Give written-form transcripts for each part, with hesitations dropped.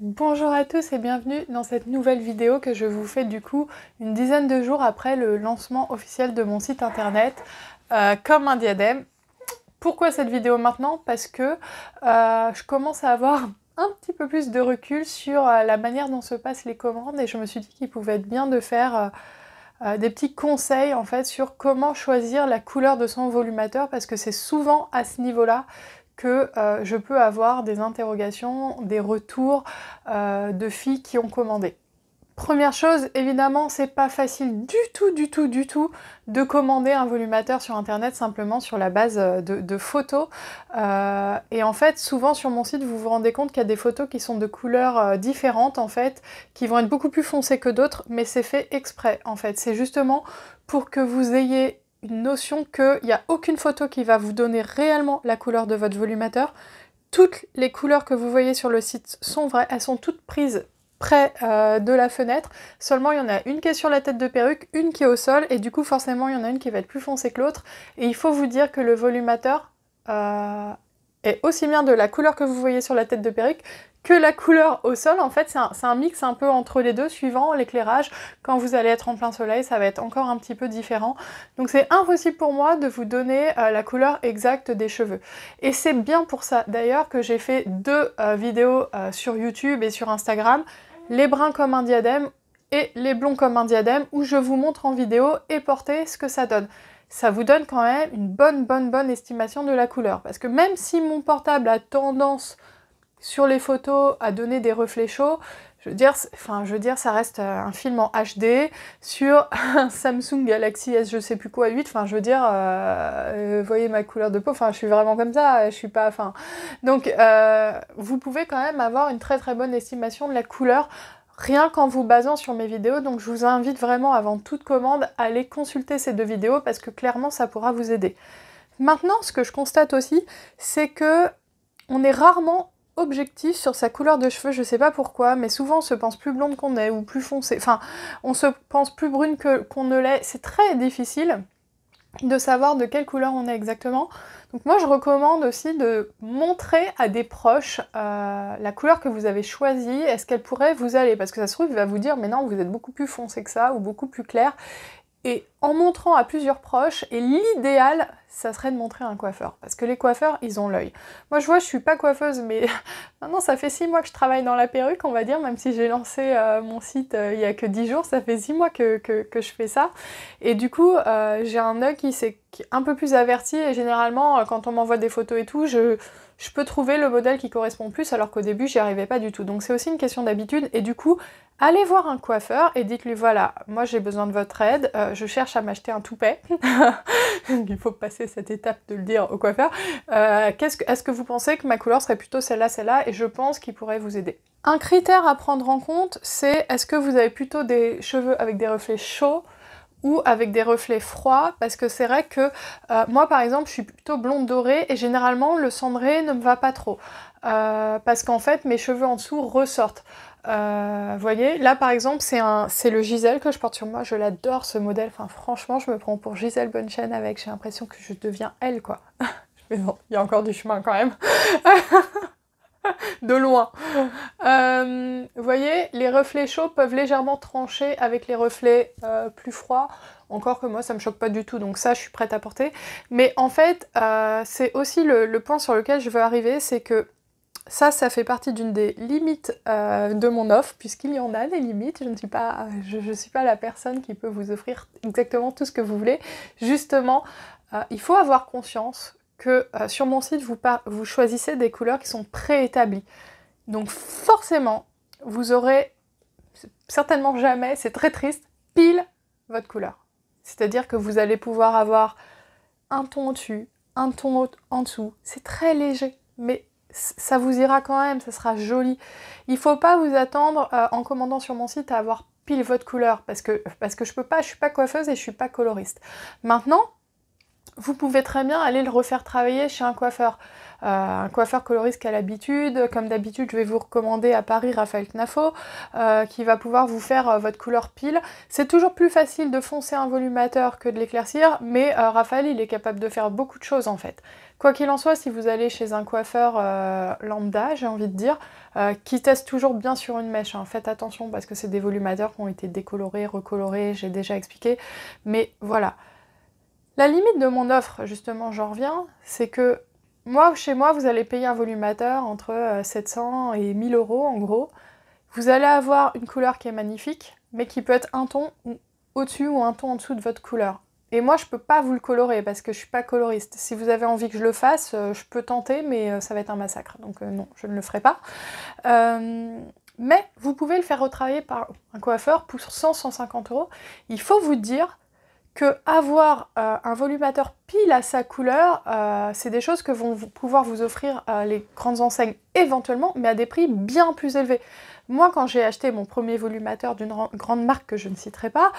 Bonjour à tous et bienvenue dans cette nouvelle vidéo que je vous fais du coup une dizaine de jours après le lancement officiel de mon site internet comme un diadème. Pourquoi cette vidéo maintenant? Parce que je commence à avoir un petit peu plus de recul sur la manière dont se passent les commandes et je me suis dit qu'il pouvait être bien de faire des petits conseils en fait sur comment choisir la couleur de son volumateur parce que c'est souvent à ce niveau-là que je peux avoir des interrogations, des retours de filles qui ont commandé. Première chose, évidemment, c'est pas facile du tout de commander un volumateur sur internet simplement sur la base de photos. Et en fait, souvent sur mon site, vous vous rendez compte qu'il y a des photos qui sont de couleurs différentes en fait, qui vont être beaucoup plus foncées que d'autres, mais c'est fait exprès en fait. C'est justement pour que vous ayez une notion qu'il n'y a aucune photo qui va vous donner réellement la couleur de votre volumateur. Toutes les couleurs que vous voyez sur le site sont vraies, elles sont toutes prises près de la fenêtre, seulement il y en a une qui est sur la tête de perruque, une qui est au sol, et du coup forcément il y en a une qui va être plus foncée que l'autre, et il faut vous dire que le volumateur est aussi bien de la couleur que vous voyez sur la tête de perruque que la couleur au sol. En fait c'est un mix un peu entre les deux, suivant l'éclairage. Quand vous allez être en plein soleil, ça va être encore un petit peu différent. Donc c'est impossible pour moi de vous donner la couleur exacte des cheveux. Et c'est bien pour ça d'ailleurs que j'ai fait deux vidéos sur YouTube et sur Instagram, les bruns comme un diadème et les blonds comme un diadème, où je vous montre en vidéo et portée ce que ça donne. Ça vous donne quand même une bonne estimation de la couleur. Parce que même si mon portable a tendance sur les photos à donner des reflets chauds, je veux dire, ça reste un film en HD sur un Samsung Galaxy S je sais plus quoi 8, enfin je veux dire, vous voyez ma couleur de peau, enfin je suis vraiment comme ça, je suis pas, enfin... Donc vous pouvez quand même avoir une très bonne estimation de la couleur, rien qu'en vous basant sur mes vidéos, donc je vous invite vraiment avant toute commande à aller consulter ces deux vidéos parce que clairement ça pourra vous aider. Maintenant, ce que je constate aussi, c'est que on est rarement objectif sur sa couleur de cheveux, je sais pas pourquoi, mais souvent on se pense plus blonde qu'on est, ou plus foncée, enfin, on se pense plus brune qu'on ne l'est, c'est très difficile de savoir de quelle couleur on est exactement. Donc moi je recommande aussi de montrer à des proches la couleur que vous avez choisie, est-ce qu'elle pourrait vous aller, parce que ça se trouve il va vous dire mais non vous êtes beaucoup plus foncé que ça, ou beaucoup plus clair. Et en montrant à plusieurs proches, et l'idéal, ça serait de montrer à un coiffeur. Parce que les coiffeurs, ils ont l'œil. Moi, je vois, je suis pas coiffeuse, mais maintenant, ça fait 6 mois que je travaille dans la perruque, on va dire, même si j'ai lancé mon site il y a que 10 jours, ça fait 6 mois que je fais ça. Et du coup, j'ai un œil qui est un peu plus averti, et généralement, quand on m'envoie des photos et tout, je peux trouver le modèle qui correspond plus, alors qu'au début, j'y arrivais pas du tout. Donc c'est aussi une question d'habitude, et du coup, allez voir un coiffeur et dites-lui voilà, moi j'ai besoin de votre aide, je cherche à m'acheter un toupet. Il faut passer cette étape de le dire au coiffeur. Est-ce que vous pensez que ma couleur serait plutôt celle-là, et je pense qu'il pourrait vous aider. Un critère à prendre en compte, c'est est-ce que vous avez plutôt des cheveux avec des reflets chauds ou avec des reflets froids, parce que c'est vrai que moi par exemple je suis plutôt blonde dorée et généralement le cendré ne me va pas trop, parce qu'en fait mes cheveux en dessous ressortent. Vous voyez, là par exemple c'est le Gisèle que je porte sur moi, je l'adore ce modèle, enfin franchement je me prends pour Gisèle Bunchen avec, j'ai l'impression que je deviens elle quoi. Mais bon, il y a encore du chemin quand même. De loin. Vous voyez, les reflets chauds peuvent légèrement trancher avec les reflets plus froids. Encore que moi, ça me choque pas du tout, donc ça, je suis prête à porter. Mais en fait, c'est aussi le point sur lequel je veux arriver, c'est que ça fait partie d'une des limites de mon offre, puisqu'il y en a des limites. Je ne suis pas, je suis pas la personne qui peut vous offrir exactement tout ce que vous voulez. Justement, il faut avoir conscience que sur mon site, vous choisissez des couleurs qui sont préétablies. Donc forcément, vous aurez certainement jamais, c'est très triste, pile votre couleur. C'est-à-dire que vous allez pouvoir avoir un ton au-dessus, un ton en dessous. C'est très léger, mais ça vous ira quand même, ça sera joli. Il faut pas vous attendre en commandant sur mon site à avoir pile votre couleur, parce que je peux pas, je suis pas coiffeuse et je suis pas coloriste. Maintenant, vous pouvez très bien aller le refaire travailler chez un coiffeur. un coiffeur coloriste qu'à l'habitude. Comme d'habitude, je vais vous recommander à Paris Raphaël Knafo, qui va pouvoir vous faire votre couleur pile. C'est toujours plus facile de foncer un volumateur que de l'éclaircir, mais Raphaël, il est capable de faire beaucoup de choses en fait. Quoi qu'il en soit, si vous allez chez un coiffeur lambda, j'ai envie de dire, qui teste toujours bien sur une mèche, hein. Faites attention parce que c'est des volumateurs qui ont été décolorés, recolorés, j'ai déjà expliqué, mais voilà. La limite de mon offre, justement, j'en reviens, c'est que moi, chez moi, vous allez payer un volumateur entre 700 et 1000 euros en gros. Vous allez avoir une couleur qui est magnifique, mais qui peut être un ton au-dessus ou un ton en dessous de votre couleur. Et moi, je peux pas vous le colorer parce que je suis pas coloriste. Si vous avez envie que je le fasse, je peux tenter, mais ça va être un massacre. Donc non, je ne le ferai pas. Mais vous pouvez le faire retravailler par un coiffeur pour 100-150 euros. Il faut vous dire que avoir un volumateur pile à sa couleur, c'est des choses que vont pouvoir vous offrir les grandes enseignes éventuellement, mais à des prix bien plus élevés. Moi, quand j'ai acheté mon premier volumateur d'une grande marque que je ne citerai pas,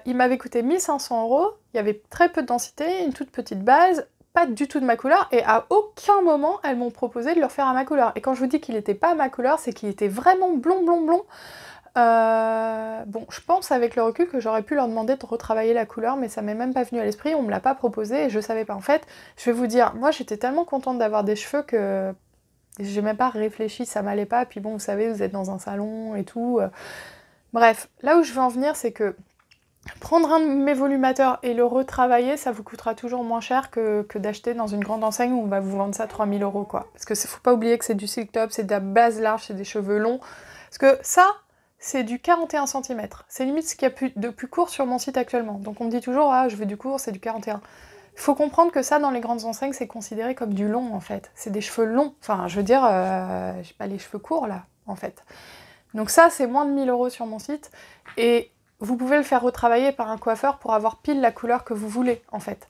il m'avait coûté 1500 euros, il y avait très peu de densité, une toute petite base, pas du tout de ma couleur, et à aucun moment, elles m'ont proposé de le refaire à ma couleur. Et quand je vous dis qu'il n'était pas à ma couleur, c'est qu'il était vraiment blond, blond, blond. Bon, je pense avec le recul que j'aurais pu leur demander de retravailler la couleur, mais ça m'est même pas venu à l'esprit, on me l'a pas proposé et je savais pas. En fait, je vais vous dire, moi j'étais tellement contente d'avoir des cheveux que j'ai même pas réfléchi, ça m'allait pas, puis bon, vous savez, vous êtes dans un salon et tout. Bref, là où je veux en venir, c'est que prendre un de mes volumateurs et le retravailler, ça vous coûtera toujours moins cher que d'acheter dans une grande enseigne où on va vous vendre ça 3000 euros, quoi. Parce que faut pas oublier que c'est du silk top, c'est de la base large, c'est des cheveux longs. Parce que ça, c'est du 41 cm. C'est limite ce qu'il y a de plus court sur mon site actuellement. Donc on me dit toujours, ah, je veux du court, c'est du 41. Il faut comprendre que ça, dans les grandes enseignes, c'est considéré comme du long, en fait. C'est des cheveux longs. Enfin, je veux dire, j'ai pas les cheveux courts, là, en fait. Donc ça, c'est moins de 1000 euros sur mon site. Et vous pouvez le faire retravailler par un coiffeur pour avoir pile la couleur que vous voulez, en fait.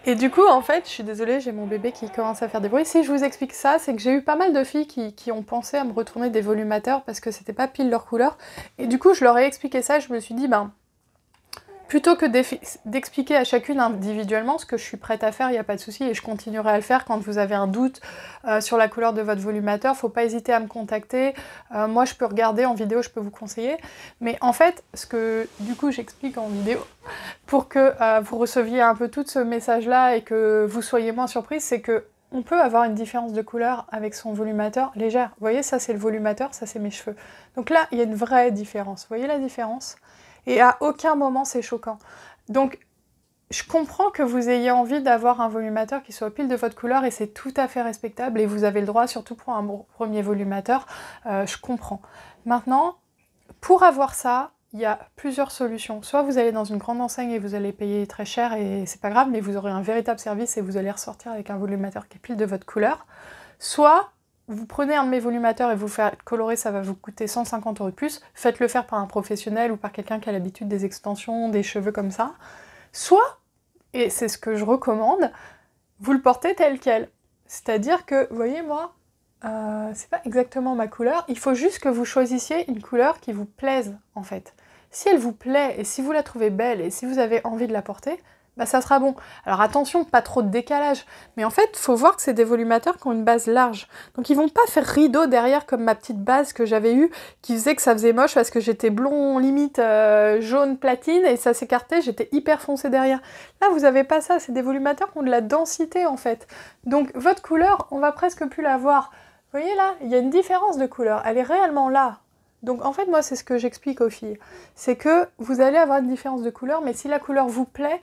Et du coup, en fait, je suis désolée, j'ai mon bébé qui commence à faire des bruits. Si je vous explique ça, c'est que j'ai eu pas mal de filles qui ont pensé à me retourner des volumateurs parce que c'était pas pile leur couleur. Et du coup, je leur ai expliqué ça et je me suis dit, ben, plutôt que d'expliquer à chacune individuellement, ce que je suis prête à faire, il n'y a pas de souci, et je continuerai à le faire quand vous avez un doute sur la couleur de votre volumateur, faut pas hésiter à me contacter. Moi, je peux regarder en vidéo, je peux vous conseiller. Mais en fait, ce que du coup j'explique en vidéo, pour que vous receviez un peu tout ce message-là et que vous soyez moins surprise, c'est que on peut avoir une différence de couleur avec son volumateur légère. Vous voyez, ça c'est le volumateur, ça c'est mes cheveux. Donc là, il y a une vraie différence. Vous voyez la différence ? Et à aucun moment c'est choquant. Donc je comprends que vous ayez envie d'avoir un volumateur qui soit pile de votre couleur et c'est tout à fait respectable et vous avez le droit, surtout pour un premier volumateur, je comprends. Maintenant, pour avoir ça, il y a plusieurs solutions. Soit vous allez dans une grande enseigne et vous allez payer très cher et c'est pas grave, mais vous aurez un véritable service et vous allez ressortir avec un volumateur qui est pile de votre couleur. Soit vous prenez un de mes volumateurs et vous le faites colorer, ça va vous coûter 150 euros de plus. Faites-le faire par un professionnel ou par quelqu'un qui a l'habitude des extensions, des cheveux comme ça. Soit, et c'est ce que je recommande, vous le portez tel quel. C'est-à-dire que, vous voyez, moi, c'est pas exactement ma couleur. Il faut juste que vous choisissiez une couleur qui vous plaise, en fait. Si elle vous plaît et si vous la trouvez belle et si vous avez envie de la porter, bah ça sera bon. Alors attention, pas trop de décalage. Mais en fait, il faut voir que c'est des volumateurs qui ont une base large. Donc ils vont pas faire rideau derrière comme ma petite base que j'avais eue, qui faisait que ça faisait moche parce que j'étais blond limite jaune platine et ça s'écartait, j'étais hyper foncée derrière. Là, vous avez pas ça, c'est des volumateurs qui ont de la densité en fait. Donc votre couleur, on va presque plus la voir. Vous voyez là, il y a une différence de couleur, elle est réellement là. Donc en fait, moi, c'est ce que j'explique aux filles. C'est que vous allez avoir une différence de couleur, mais si la couleur vous plaît,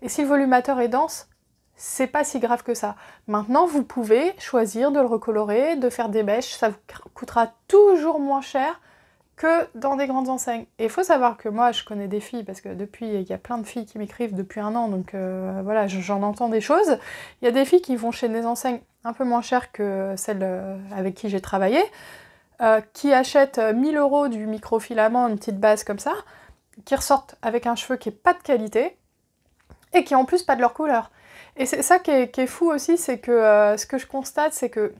et si le volumateur est dense, c'est pas si grave que ça. Maintenant, vous pouvez choisir de le recolorer, de faire des bêches, ça vous coûtera toujours moins cher que dans des grandes enseignes. Et il faut savoir que moi, je connais des filles, parce que depuis, il y a plein de filles qui m'écrivent depuis un an, donc voilà, j'en entends des choses. Il y a des filles qui vont chez des enseignes un peu moins chères que celles avec qui j'ai travaillé, qui achètent 1000 euros du microfilament, une petite base comme ça, qui ressortent avec un cheveu qui n'est pas de qualité, et qui en plus pas de leur couleur. Et c'est ça qui est fou aussi, c'est que ce que je constate, c'est que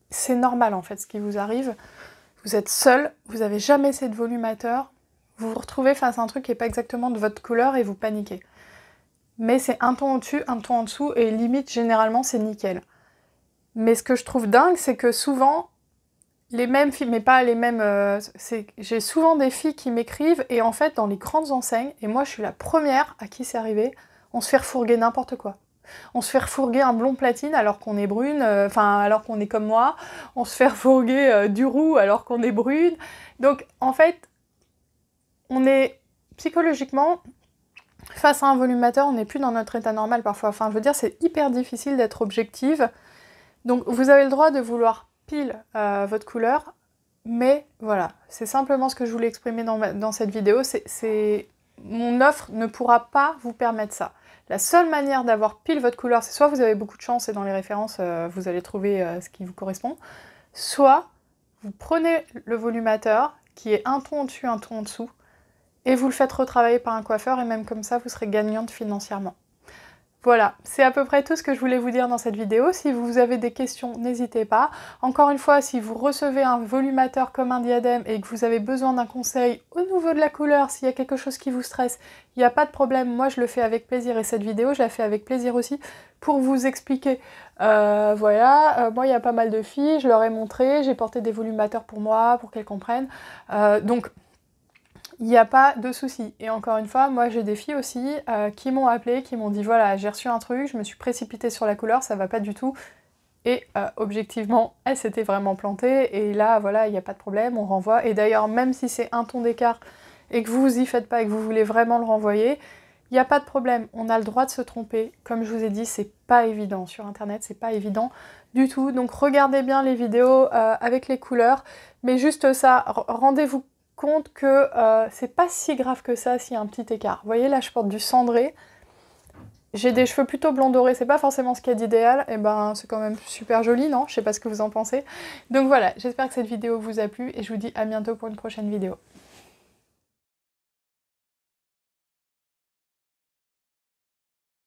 c'est normal en fait ce qui vous arrive. Vous êtes seul, vous n'avez jamais essayé de volumateur, vous vous retrouvez face à un truc qui n'est pas exactement de votre couleur et vous paniquez. Mais c'est un ton au-dessus, un ton en dessous, et limite généralement c'est nickel. Mais ce que je trouve dingue, c'est que souvent, les mêmes filles, mais pas les mêmes... j'ai souvent des filles qui m'écrivent, et en fait, dans les grandes enseignes, et moi je suis la première à qui c'est arrivé, on se fait refourguer n'importe quoi. On se fait refourguer un blond platine alors qu'on est brune, alors qu'on est comme moi. On se fait refourguer du roux alors qu'on est brune. Donc, en fait, on est psychologiquement... Face à un volumateur, on n'est plus dans notre état normal parfois. Enfin, je veux dire, c'est hyper difficile d'être objective. Donc, vous avez le droit de vouloir pile votre couleur, mais voilà, c'est simplement ce que je voulais exprimer dans cette vidéo. Mon offre ne pourra pas vous permettre ça. La seule manière d'avoir pile votre couleur, c'est soit vous avez beaucoup de chance et dans les références, vous allez trouver ce qui vous correspond, soit vous prenez le volumateur, qui est un ton au-dessus, un ton en dessous, et vous le faites retravailler par un coiffeur, et même comme ça, vous serez gagnante financièrement. Voilà, c'est à peu près tout ce que je voulais vous dire dans cette vidéo. Si vous avez des questions, n'hésitez pas. Encore une fois, si vous recevez un volumateur comme un diadème et que vous avez besoin d'un conseil au niveau de la couleur, s'il y a quelque chose qui vous stresse, il n'y a pas de problème. Moi, je le fais avec plaisir et cette vidéo, je la fais avec plaisir aussi pour vous expliquer. Voilà, moi, il y a pas mal de filles, je leur ai montré, j'ai porté des volumateurs pour moi, pour qu'elles comprennent. Donc, il n'y a pas de souci. Et encore une fois, moi j'ai des filles aussi qui m'ont appelé, qui m'ont dit voilà, j'ai reçu un truc, je me suis précipitée sur la couleur, ça va pas du tout. Et objectivement, elle s'était vraiment plantée. Et là, voilà, il n'y a pas de problème, on renvoie. Et d'ailleurs, même si c'est un ton d'écart et que vous y faites pas et que vous voulez vraiment le renvoyer, il n'y a pas de problème. On a le droit de se tromper. Comme je vous ai dit, c'est pas évident sur internet, c'est pas évident du tout. Donc regardez bien les vidéos avec les couleurs. Mais juste ça, rendez-vous compte que c'est pas si grave que ça s'il y a un petit écart. Vous voyez, là je porte du cendré, j'ai des cheveux plutôt blond doré, c'est pas forcément ce qu'il y a d'idéal, et ben c'est quand même super joli, non? Je sais pas ce que vous en pensez. Donc voilà, j'espère que cette vidéo vous a plu et je vous dis à bientôt pour une prochaine vidéo.